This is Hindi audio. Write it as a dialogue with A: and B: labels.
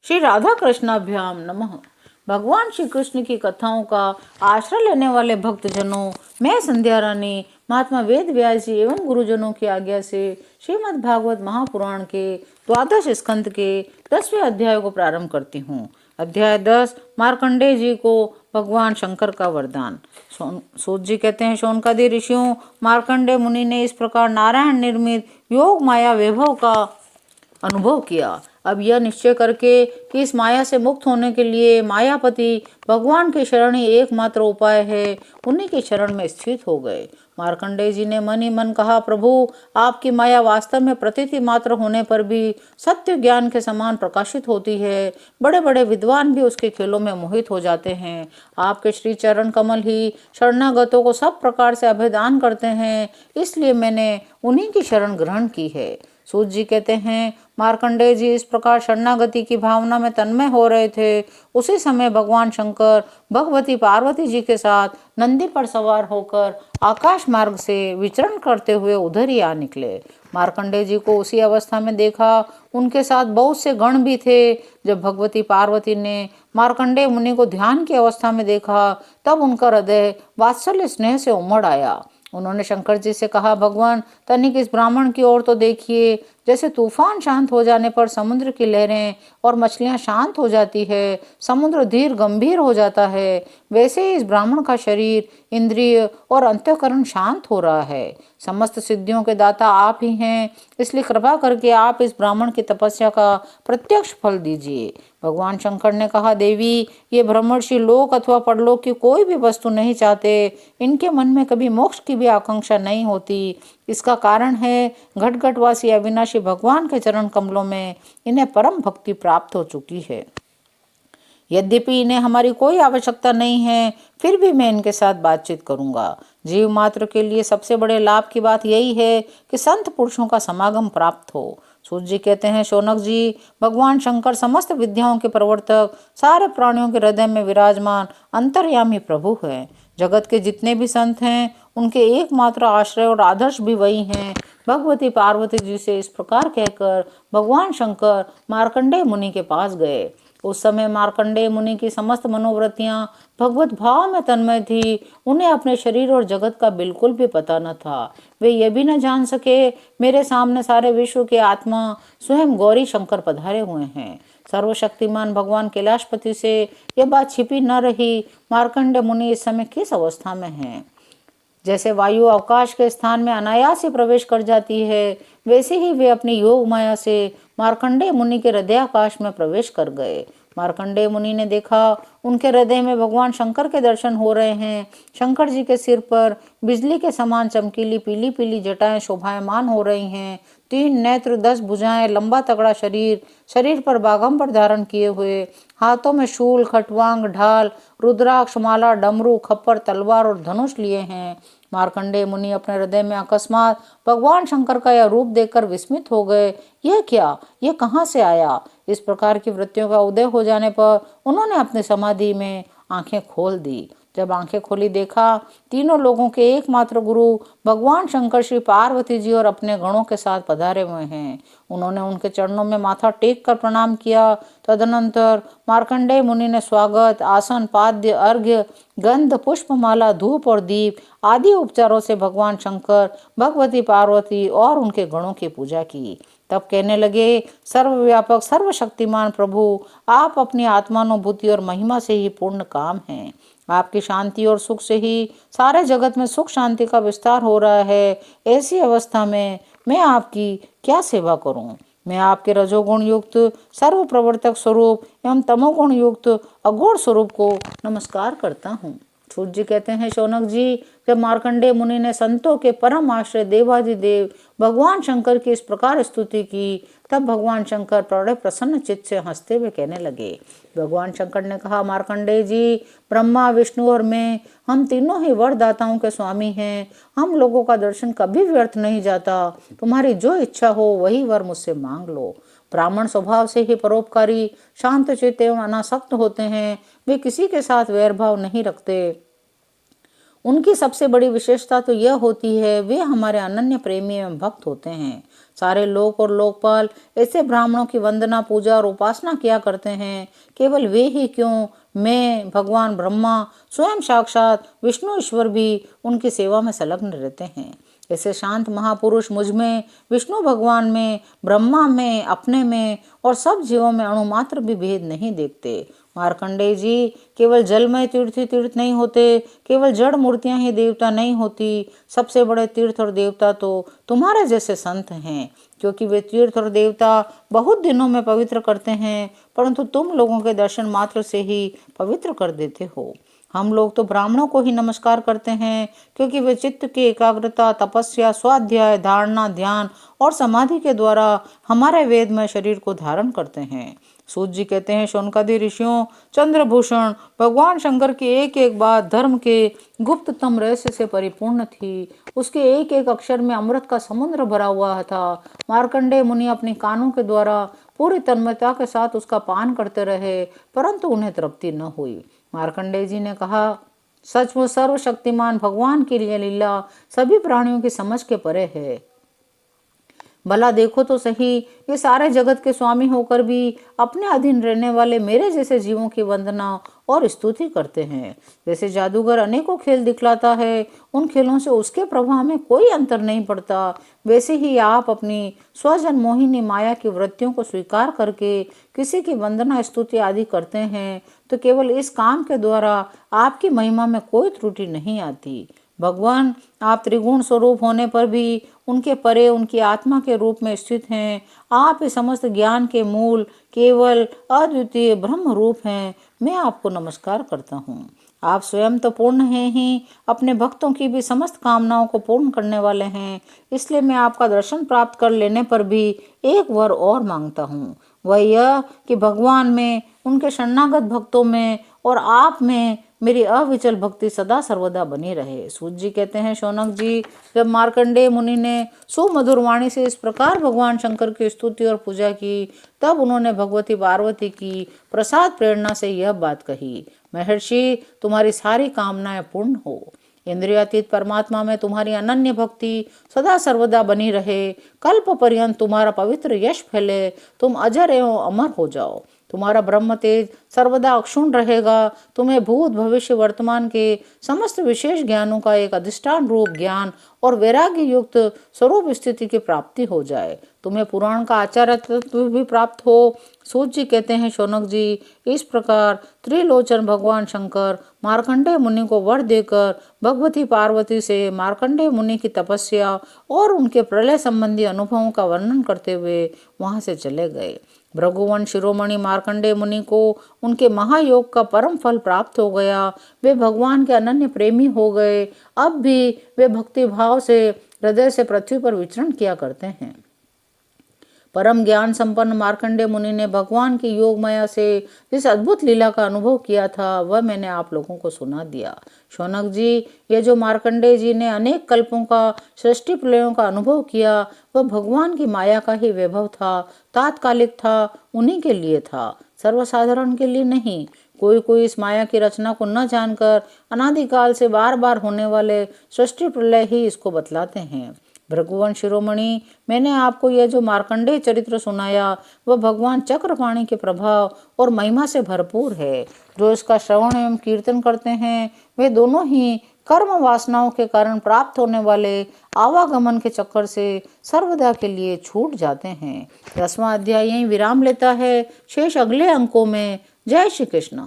A: श्री राधा कृष्णाभ्याम नमः। भगवान श्री कृष्ण की कथाओं का आश्रय लेने वाले भक्तजनों, मैं संध्या रानी महात्मा वेद व्यास जी एवं गुरुजनों की आज्ञा से श्रीमद् भागवत महापुराण के द्वादश स्कंद के 10वें अध्याय को प्रारंभ करती हूँ। अध्याय 10 मार्कंडेय जी को भगवान शंकर का वरदान। सूत जी कहते हैं, शौनकादि ऋषियों मार्कंडेय मुनि ने इस प्रकार नारायण निर्मित योग माया वैभव का अनुभव किया। अब यह निश्चय करके कि इस माया से मुक्त होने के लिए मायापति भगवान की शरण ही एकमात्र उपाय है, उन्हीं की शरण में स्थित हो गए। मार्कंडेय जी ने मन ही मन कहा, प्रभु आपकी माया वास्तव में प्रतीति मात्र होने पर भी सत्य ज्ञान के समान प्रकाशित होती है। बड़े बड़े विद्वान भी उसके खेलों में मोहित हो जाते हैं। आपके श्री चरण कमल ही शरणागतों को सब प्रकार से अभयदान करते हैं, इसलिए मैंने उन्हीं की शरण ग्रहण की है। सूत जी कहते हैं, मार्कंडेय जी इस प्रकार शरणागति की भावना में तन्मय हो रहे थे। उसी समय भगवान शंकर भगवती पार्वती जी के साथ नंदी पर सवार होकर आकाश मार्ग से विचरण करते हुए उधर ही आ निकले। मार्कंडेय जी को उसी अवस्था में देखा। उनके साथ बहुत से गण भी थे। जब भगवती पार्वती ने मार्कंडेय मुनि को ध्यान की अवस्था में देखा, तब उनका हृदय वात्सल्य स्नेह से उमड़ आया। उन्होंने शंकर जी से कहा, भगवान तनिक इस ब्राह्मण की ओर तो देखिए। जैसे तूफान शांत हो जाने पर समुद्र की लहरें और मछलियां शांत हो जाती है, समुद्र धीर गंभीर हो जाता है, वैसे ही इस ब्राह्मण का शरीर, इंद्रिय और अंतःकरण शांत हो रहा है। समस्त सिद्धियों के दाता आप ही हैं, इसलिए कृपा करके आप इस ब्राह्मण की तपस्या का प्रत्यक्ष फल दीजिए। भगवान शंकर ने कहा, देवी ये ब्रह्मर्षि लोक अथवा परलोक की कोई भी वस्तु नहीं चाहते। इनके मन में कभी मोक्ष की भी आकांक्षा नहीं होती। इसका कारण है घटघटवासी अविनाशी भगवान के चरण कमलों में इन्हें परम भक्ति प्राप्त हो चुकी है। यद्यपि इन्हें हमारी कोई आवश्यकता नहीं है, फिर भी मैं इनके साथ बातचीत करूंगा। जीव मात्र के लिए सबसे बड़े लाभ की बात यही है कि संत पुरुषों का समागम प्राप्त हो। सूत जी कहते हैं, शौनक जी भगवान शंकर समस्त विद्याओं के प्रवर्तक, सारे प्राणियों के हृदय में विराजमान अंतर्यामी प्रभु हैं। जगत के जितने भी संत हैं उनके एकमात्र आश्रय और आदर्श भी वही हैं। भगवती पार्वती जी से इस प्रकार कहकर भगवान शंकर मार्कंडेय मुनि के पास गए। उस समय मार्कंडेय मुनि की समस्त मनोवृत्तियां भगवत भाव में तन्मय थी। उन्हें अपने शरीर और जगत का बिल्कुल भी पता न था। वे ये भी न जान सके मेरे सामने सारे विश्व के आत्मा स्वयं गौरी शंकर पधारे हुए हैं। सर्वशक्तिमान भगवान कैलाशपति से यह बात छिपी न रही, मार्कंडेय मुनि इस समय किस अवस्था में हैं। जैसे वायु अवकाश के स्थान में अनायास ही प्रवेश कर जाती है, वैसे ही वे अपनी योग माया से मार्कंडेय मुनि के हृदयाकाश में प्रवेश कर गए। मार्कंडेय मुनि ने देखा उनके हृदय में भगवान शंकर के दर्शन हो रहे हैं। शंकर जी के सिर पर बिजली के समान चमकीली पीली पीली जटाएं शोभायमान हो रही हैं। 3 नेत्र, 10 भुजाएं, लंबा तगड़ा शरीर, शरीर पर बाघंबर धारण किए हुए, हाथों में शूल, खटवांग, ढाल, रुद्राक्ष माला, डमरू, खप्पर, तलवार और धनुष लिए हैं। मार्कंडेय मुनि अपने हृदय में अकस्मात भगवान शंकर का यह रूप देखकर विस्मित हो गए। यह क्या, यह कहाँ से आया? इस प्रकार की वृत्तियों का उदय हो जाने पर उन्होंने अपनी समाधि में आंखें खोल दी। जब आंखें खोली, देखा तीनों लोगों के एकमात्र गुरु भगवान शंकर श्री पार्वती जी और अपने गणों के साथ पधारे हुए हैं। उन्होंने उनके चरणों में माथा टेक कर प्रणाम किया। तदनंतर मार्कंडेय मुनि ने स्वागत, आसन, पाद्य, अर्घ्य, गंध, पुष्पमाला, धूप और दीप आदि उपचारों से भगवान शंकर, भगवती पार्वती और उनके गणों की पूजा की। तब कहने लगे, सर्वव्यापक सर्वशक्तिमान प्रभु, आप अपनी आत्मानुभूति और महिमा से ही पूर्ण काम हैं। आपकी शांति और सुख से ही सारे जगत में सुख शांति का विस्तार हो रहा है। ऐसी अवस्था में मैं आपकी क्या सेवा करूं? मैं आपके रजोगुण युक्त सर्व प्रवर्तक स्वरूप एवं तमोगुण युक्त अगुण स्वरूप को नमस्कार करता हूँ। सूत जी कहते हैं, शौनक जी जब मार्कंडेय मुनि ने संतों के परम आश्रय देवाधिदेव भगवान शंकर की इस प्रकार स्तुति की, तब भगवान शंकर बड़े प्रसन्न चित्त से हंसते हुए कहने लगे। भगवान शंकर ने कहा, मार्कंडेय जी ब्रह्मा, विष्णु और मैं, हम तीनों ही वरदाताओं के स्वामी हैं। हम लोगों का दर्शन कभी व्यर्थ नहीं जाता। तुम्हारी जो इच्छा हो वही वर मुझसे मांग लो। ब्राह्मण स्वभाव से ही परोपकारी, शांतचित्त एवं अनासक्त होते हैं। वे किसी के साथ वैरभाव नहीं रखते। उनकी सबसे बड़ी विशेषता तो यह होती है वे हमारे अनन्य प्रेमी एवं भक्त होते हैं। सारे लोक और लोकपाल ऐसे ब्राह्मणों की वंदना पूजा और उपासना किया करते हैं। केवल वे ही क्यों, मैं, भगवान ब्रह्मा, स्वयं साक्षात विष्णु ईश्वर भी उनकी सेवा में संलग्न रहते हैं। ऐसे शांत महापुरुष मुझ में, विष्णु भगवान में, ब्रह्मा में, अपने में और सब जीवों में अणुमात्र भी भेद नहीं देखते। मार्कंडेय जी, केवल जलमय तीर्थ ही तीर्थ नहीं होते, केवल जड़ मूर्तियां ही देवता नहीं होती। सबसे बड़े तीर्थ और देवता तो तुम्हारे जैसे संत हैं, क्योंकि वे तीर्थ और देवता बहुत दिनों में पवित्र करते हैं, परंतु तुम लोगों के दर्शन मात्र से ही पवित्र कर देते हो। हम लोग तो ब्राह्मणों को ही नमस्कार करते हैं, क्योंकि वे चित्त की एकाग्रता, तपस्या, स्वाध्याय, धारणा, ध्यान और समाधि के द्वारा हमारे वेदमय शरीर को धारण करते हैं। सूत जी कहते हैं, शौनकादि ऋषियों, चंद्रभूषण, भगवान शंकर की एक एक बात धर्म के गुप्ततम रहस्य से परिपूर्ण थी। उसके एक एक अक्षर में अमृत का समुद्र भरा हुआ था। मार्कंडेय मुनि अपने कानों के द्वारा पूरी तन्मयता के साथ उसका पान करते रहे, परंतु उन्हें तृप्ति न हुई। मार्कंडेय जी ने कहा, सचमुच सर्वशक्तिमान भगवान की यह लीला सभी प्राणियों की समझ के परे है। भला देखो तो सही, ये सारे जगत के स्वामी होकर भी अपने अधीन रहने वाले मेरे जैसे जीवों की वंदना और स्तुति करते हैं। जैसे जादूगर अनेकों खेल दिखलाता है, उन खेलों से उसके प्रभाव में कोई अंतर नहीं पड़ता, वैसे ही आप अपनी स्वजन मोहिनी माया की वृत्तियों को स्वीकार करके किसी की वंदना स्तुति आदि करते हैं, तो केवल इस काम के द्वारा आपकी महिमा में कोई त्रुटि नहीं आती। भगवान, आप त्रिगुण स्वरूप होने पर भी उनके परे उनकी आत्मा के रूप में स्थित हैं। आप इस समस्त ज्ञान के मूल, केवल अद्वितीय ब्रह्म रूप हैं। मैं आपको नमस्कार करता हूँ। आप स्वयं तो पूर्ण हैं ही, अपने भक्तों की भी समस्त कामनाओं को पूर्ण करने वाले हैं। इसलिए मैं आपका दर्शन प्राप्त कर लेने पर भी एक वर और मांगता हूँ, वह यह कि भगवान में, उनके शरणागत भक्तों में और आप में मेरी अविचल भक्ति सदा सर्वदा बनी रहे। सूत जी कहते हैं, शौनक जी, जब मार्कंडेय मुनि ने सुमधुर वाणी से इस प्रकार भगवान शंकर की स्तुति और पूजा की, तब उन्होंने भगवती पार्वती की प्रसाद प्रेरणा से यह बात कही, महर्षि, तुम्हारी सारी कामनाएं पूर्ण हो। इंद्रियातीत परमात्मा में तुम्हारी अनन्य भक्ति सदा सर्वदा बनी रहे। कल्प पर्यंत तुम्हारा पवित्र यश फैले, तुम अजर एवं अमर हो जाओ। तुम्हारा ब्रह्म तेज सर्वदा अक्षुण्ण रहेगा। तुम्हें भूत भविष्य वर्तमान के समस्त विशेष ज्ञानों का एक अधिष्ठान रूप ज्ञान और वैराग्य युक्त स्वरूप स्थिति की प्राप्ति हो जाए। तुम्हें पुराण का आचार्य तत्व भी प्राप्त हो। सूत जी कहते हैं, शौनक जी, इस प्रकार त्रिलोचन भगवान शंकर मार्कंडेय मुनि को वर देकर भगवती पार्वती से मार्कंडेय मुनि की तपस्या और उनके प्रलय संबंधी अनुभवों का वर्णन करते हुए वहां से चले गए। भृगुवंश शिरोमणि मार्कंडेय मुनि को उनके महायोग का परम फल प्राप्त हो गया। वे भगवान के अनन्य प्रेमी हो गए। अब भी वे भक्ति भाव से हृदय से पृथ्वी पर विचरण किया करते हैं। परम ज्ञान संपन्न मार्कंडेय मुनि ने भगवान की योग माया से जिस अद्भुत लीला का अनुभव किया था, वह मैंने आप लोगों को सुना दिया। शौनक जी, ये जो मार्कंडेय जी ने अनेक कल्पों का सृष्टि प्रलयों का अनुभव किया, वह भगवान की माया का ही वैभव था, तात्कालिक था, उन्हीं के लिए था, सर्वसाधारण के लिए नहीं। कोई कोई इस माया की रचना को न जानकर अनादिकाल से बार बार होने वाले सृष्टि प्रलय ही इसको बतलाते हैं। भृगुवंश शिरोमणि, मैंने आपको यह जो मार्कंडेय चरित्र सुनाया, वह भगवान चक्रपाणि के प्रभाव और महिमा से भरपूर है। जो इसका श्रवण एवं कीर्तन करते हैं, वे दोनों ही कर्म वासनाओं के कारण प्राप्त होने वाले आवागमन के चक्कर से सर्वदा के लिए छूट जाते हैं। 10वां अध्याय यहीं विराम लेता है। शेष अगले अंकों में। जय श्री कृष्ण।